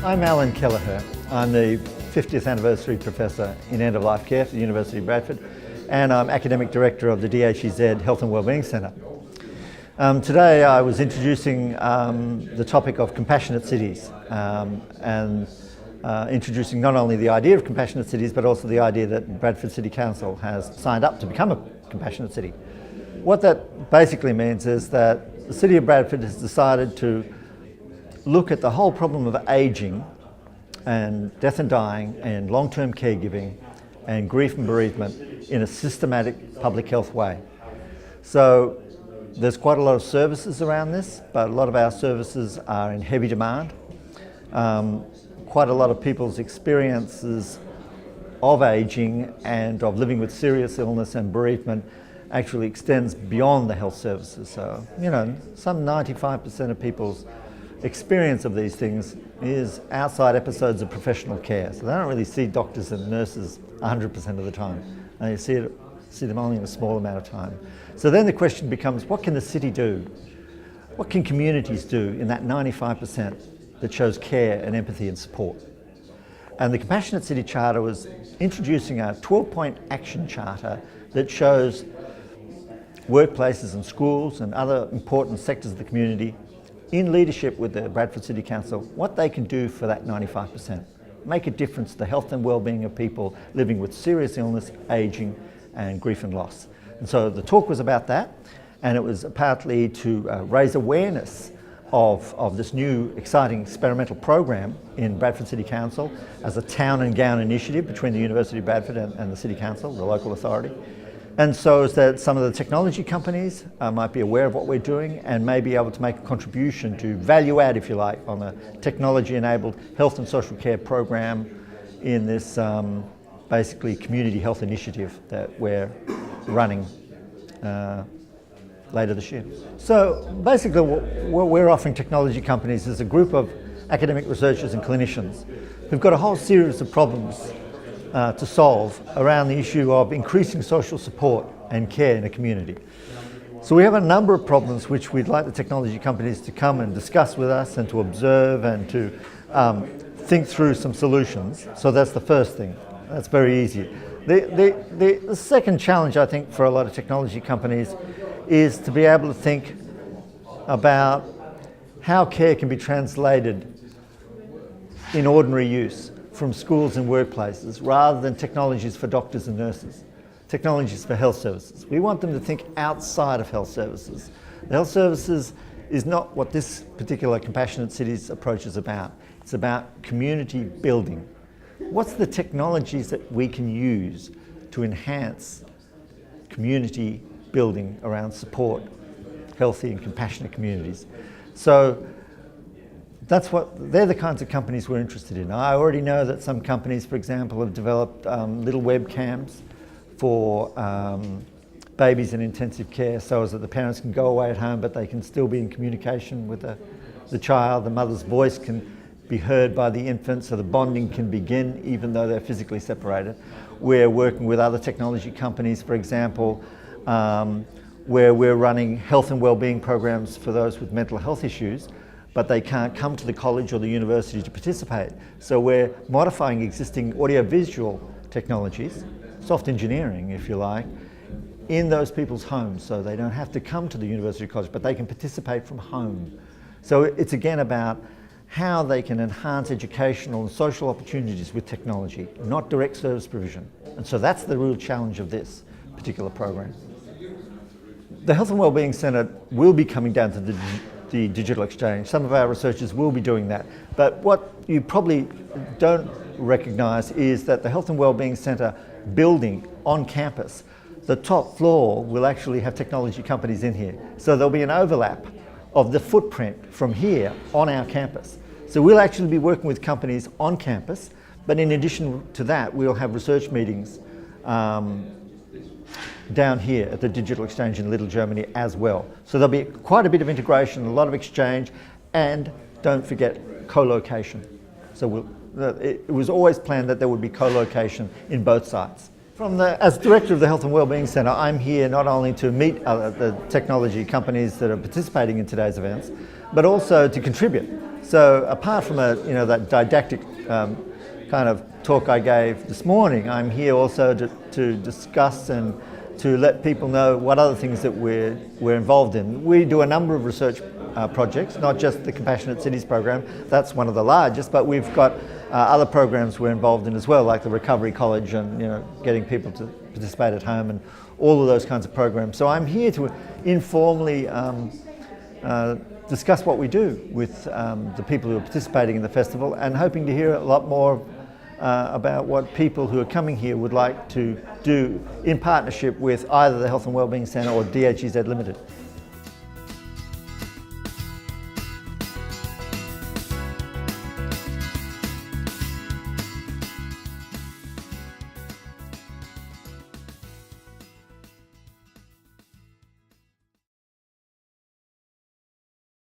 I'm Allan Kellehear. I'm the 50th anniversary professor in end-of-life care for the University of Bradford, and I'm academic director of the DHEZ Health and Wellbeing Centre. Today I was introducing the topic of compassionate cities and introducing not only the idea of compassionate cities but also the idea that Bradford City Council has signed up to become a compassionate city. What that basically means is that the City of Bradford has decided to look at the whole problem of ageing and death and dying and long-term caregiving and grief and bereavement in a systematic public health way. So there's quite a lot of services around this, but a lot of our services are in heavy demand. Quite a lot of people's experiences of ageing and of living with serious illness and bereavement actually extends beyond the health services. So, some 95% of people's experience of these things is outside episodes of professional care. So they don't really see doctors and nurses 100% of the time. And you see them only in a small amount of time. So then the question becomes, what can the city do? What can communities do in that 95% that shows care and empathy and support? And the Compassionate City Charter was introducing a 12-point action charter that shows workplaces and schools and other important sectors of the community in leadership with the Bradford City Council, what they can do for that 95%. Make a difference to the health and well-being of people living with serious illness, ageing and grief and loss. And so the talk was about that, and it was partly to raise awareness of this new exciting experimental program in Bradford City Council as a town and gown initiative between the University of Bradford and the City Council, the local authority. And so is that some of the technology companies might be aware of what we're doing and may be able to make a contribution to value add, if you like, on the technology-enabled health and social care program in this basically community health initiative that we're running later this year. So basically what we're offering technology companies is a group of academic researchers and clinicians who've got a whole series of problems to solve around the issue of increasing social support and care in a community. So we have a number of problems which we'd like the technology companies to come and discuss with us and to observe and to think through some solutions. So that's the first thing. That's very easy. The second challenge, I think, for a lot of technology companies is to be able to think about how care can be translated in ordinary use from schools and workplaces rather than technologies for doctors and nurses, technologies for health services. We want them to think outside of health services. The health services is not what this particular Compassionate Cities approach is about. It's about community building. What's the technologies that we can use to enhance community building around support healthy and compassionate communities? So they're the kinds of companies we're interested in. I already know that some companies, for example, have developed little webcams for babies in intensive care so as that the parents can go away at home but they can still be in communication with the child. The mother's voice can be heard by the infant so the bonding can begin even though they're physically separated. We're working with other technology companies, for example, where we're running health and wellbeing programs for those with mental health issues, but they can't come to the college or the university to participate. So we're modifying existing audiovisual technologies, soft engineering if you like, in those people's homes so they don't have to come to the university or college, but they can participate from home. So it's again about how they can enhance educational and social opportunities with technology, not direct service provision. And so that's the real challenge of this particular program. The Health and Wellbeing Centre will be coming down to the digital exchange. Some of our researchers will be doing that. But what you probably don't recognise is that the Health and Wellbeing Centre building on campus, the top floor will actually have technology companies in here. So there'll be an overlap of the footprint from here on our campus. So we'll actually be working with companies on campus, but in addition to that, we'll have research meetings down here at the Digital Exchange in Little Germany as well. So there'll be quite a bit of integration, a lot of exchange, and don't forget co-location. So it was always planned that there would be co-location in both sites. As Director of the Health and Wellbeing Centre, I'm here not only to meet the technology companies that are participating in today's events, but also to contribute. So apart from that didactic kind of talk I gave this morning, I'm here also to discuss and to let people know what other things that we're involved in. We do a number of research projects, not just the Compassionate Cities program. That's one of the largest, but we've got other programs we're involved in as well, like the Recovery College and getting people to participate at home and all of those kinds of programs. So I'm here to informally discuss what we do with the people who are participating in the festival, and hoping to hear a lot more about what people who are coming here would like to do in partnership with either the Health and Wellbeing Centre or DHEZ Limited.